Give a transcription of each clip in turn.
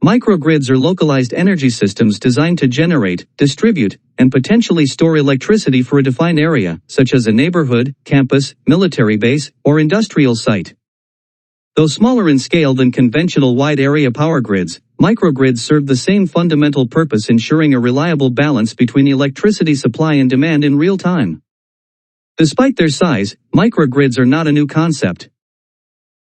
Microgrids are localized energy systems designed to generate, distribute, and potentially store electricity for a defined area, such as a neighborhood, campus, military base, or industrial site. Though smaller in scale than conventional wide-area power grids, microgrids serve the same fundamental purpose, ensuring a reliable balance between electricity supply and demand in real time. Despite their size, microgrids are not a new concept.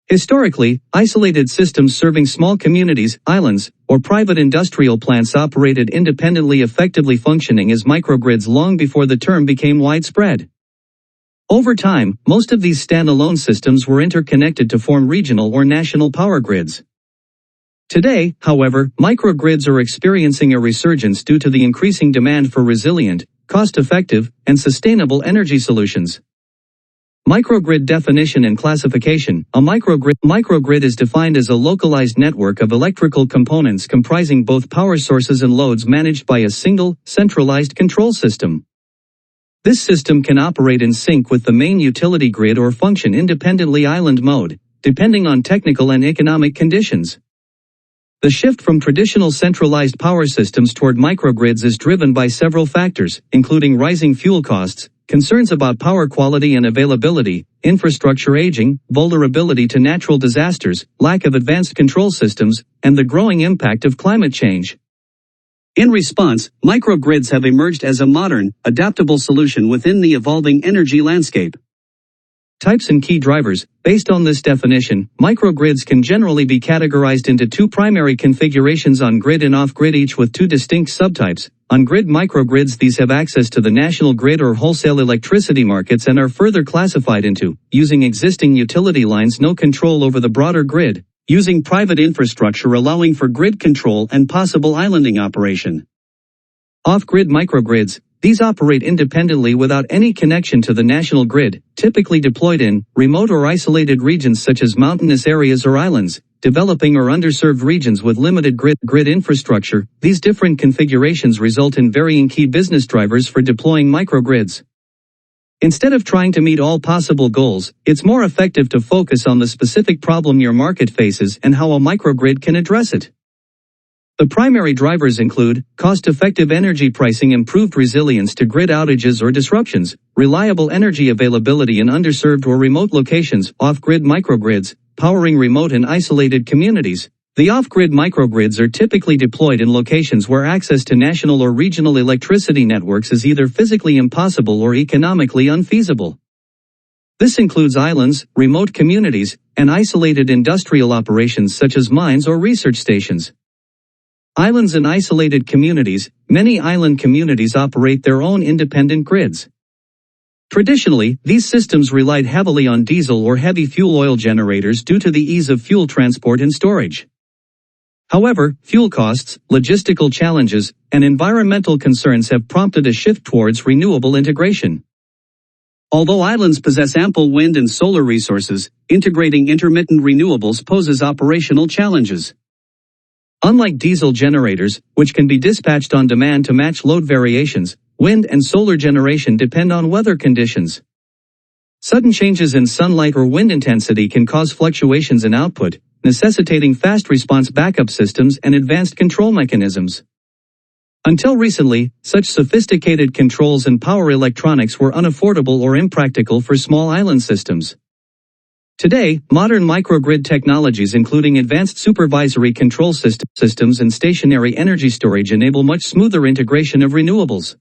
Historically, isolated systems serving small communities, islands, or private industrial plants operated independently, effectively functioning as microgrids long before the term became widespread. Over time, most of these standalone systems were interconnected to form regional or national power grids. Today, however, microgrids are experiencing a resurgence due to the increasing demand for resilient, cost-effective, and sustainable energy solutions. Microgrid definition and classification. A microgrid is defined as a localized network of electrical components comprising both power sources and loads managed by a single, centralized control system. This system can operate in sync with the main utility grid or function independently island mode, depending on technical and economic conditions. The shift from traditional centralized power systems toward microgrids is driven by several factors, including rising fuel costs, concerns about power quality and availability, infrastructure aging, vulnerability to natural disasters, lack of advanced control systems, and the growing impact of climate change. In response, microgrids have emerged as a modern, adaptable solution within the evolving energy landscape. Types and key drivers. Based on this definition, microgrids can generally be categorized into two primary configurations: on-grid and off-grid, each with two distinct subtypes. On-grid microgrids, these have access to the national grid or wholesale electricity markets and are further classified into, using existing utility lines, no control over the broader grid, using private infrastructure allowing for grid control and possible islanding operation. Off-grid microgrids. These operate independently without any connection to the national grid, typically deployed in remote or isolated regions such as mountainous areas or islands, developing or underserved regions with limited grid infrastructure. These different configurations result in varying key business drivers for deploying microgrids. Instead of trying to meet all possible goals, it's more effective to focus on the specific problem your market faces and how a microgrid can address it. The primary drivers include cost-effective energy pricing, improved resilience to grid outages or disruptions, reliable energy availability in underserved or remote locations. Off-grid microgrids, powering remote and isolated communities. The off-grid microgrids are typically deployed in locations where access to national or regional electricity networks is either physically impossible or economically unfeasible. This includes islands, remote communities, and isolated industrial operations such as mines or research stations. Islands and isolated communities. Many island communities operate their own independent grids. Traditionally, these systems relied heavily on diesel or heavy fuel oil generators due to the ease of fuel transport and storage. However, fuel costs, logistical challenges, and environmental concerns have prompted a shift towards renewable integration. Although islands possess ample wind and solar resources, integrating intermittent renewables poses operational challenges. Unlike diesel generators, which can be dispatched on demand to match load variations, wind and solar generation depend on weather conditions. Sudden changes in sunlight or wind intensity can cause fluctuations in output, necessitating fast response backup systems and advanced control mechanisms. Until recently, such sophisticated controls and power electronics were unaffordable or impractical for small island systems. Today, modern microgrid technologies including advanced supervisory control systems and stationary energy storage enable much smoother integration of renewables.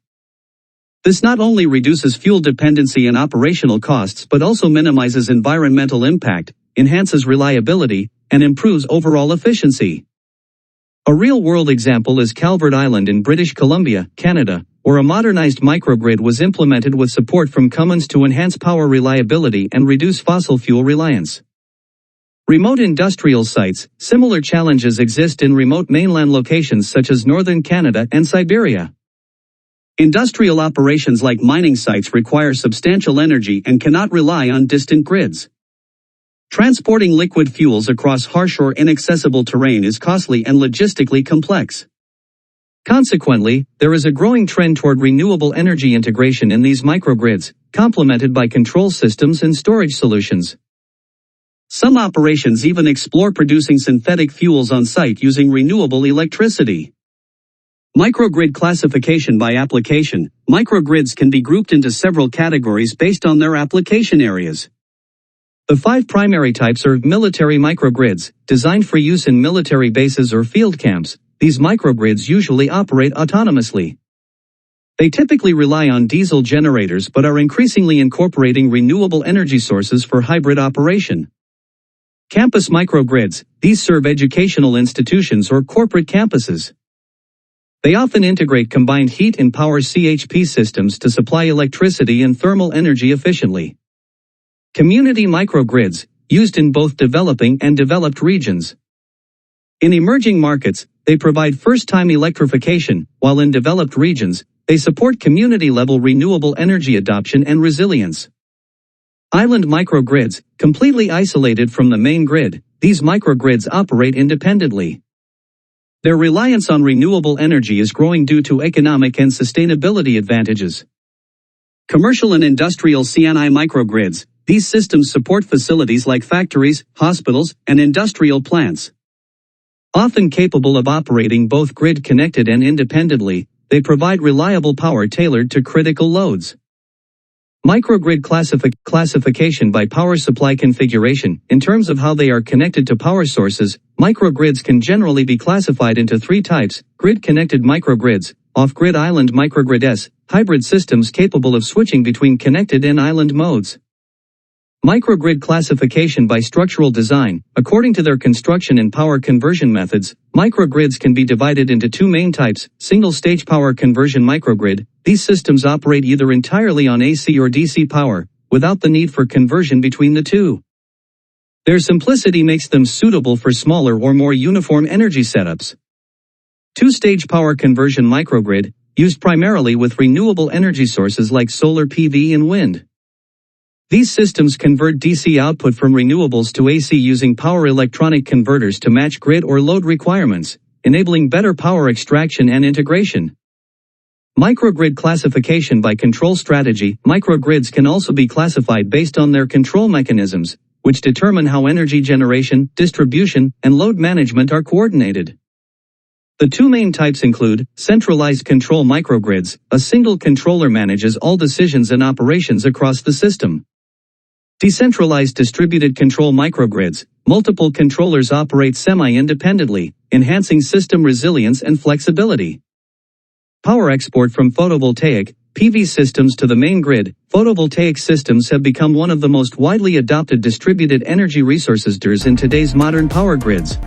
This not only reduces fuel dependency and operational costs but also minimizes environmental impact, enhances reliability, and improves overall efficiency. A real-world example is Calvert Island in British Columbia, Canada, where a modernized microgrid was implemented with support from Cummins to enhance power reliability and reduce fossil fuel reliance. Remote industrial sites. Similar challenges exist in remote mainland locations such as northern Canada and Siberia. Industrial operations like mining sites require substantial energy and cannot rely on distant grids. Transporting liquid fuels across harsh or inaccessible terrain is costly and logistically complex. Consequently, there is a growing trend toward renewable energy integration in these microgrids, complemented by control systems and storage solutions. Some operations even explore producing synthetic fuels on site using renewable electricity. Microgrid classification by application. Microgrids can be grouped into several categories based on their application areas. The 5 primary types are military microgrids, designed for use in military bases or field camps. These microgrids usually operate autonomously. They typically rely on diesel generators but are increasingly incorporating renewable energy sources for hybrid operation. Campus microgrids. These serve educational institutions or corporate campuses. They often integrate combined heat and power CHP systems to supply electricity and thermal energy efficiently. Community microgrids, used in both developing and developed regions. In emerging markets, they provide first-time electrification, while in developed regions, they support community-level renewable energy adoption and resilience. Island microgrids, completely isolated from the main grid, these microgrids operate independently. Their reliance on renewable energy is growing due to economic and sustainability advantages. Commercial and industrial CNI microgrids, these systems support facilities like factories, hospitals, and industrial plants. Often capable of operating both grid-connected and independently, they provide reliable power tailored to critical loads. Microgrid classification by power supply configuration. In terms of how they are connected to power sources, microgrids can generally be classified into 3 types: grid-connected microgrids, off-grid island microgrids, hybrid systems capable of switching between connected and island modes. Microgrid classification by structural design. According to their construction and power conversion methods, microgrids can be divided into 2 main types: single-stage power conversion microgrid. These systems operate either entirely on AC or DC power, without the need for conversion between the two. Their simplicity makes them suitable for smaller or more uniform energy setups. Two-stage power conversion microgrid, used primarily with renewable energy sources like solar PV and wind. These systems convert DC output from renewables to AC using power electronic converters to match grid or load requirements, enabling better power extraction and integration. Microgrid classification by control strategy. Microgrids can also be classified based on their control mechanisms, which determine how energy generation, distribution, and load management are coordinated. The 2 main types include centralized control microgrids. A single controller manages all decisions and operations across the system. Decentralized distributed control microgrids. Multiple controllers operate semi-independently, enhancing system resilience and flexibility. Power export from photovoltaic, PV systems to the main grid. Photovoltaic systems have become one of the most widely adopted distributed energy resources in today's modern power grids.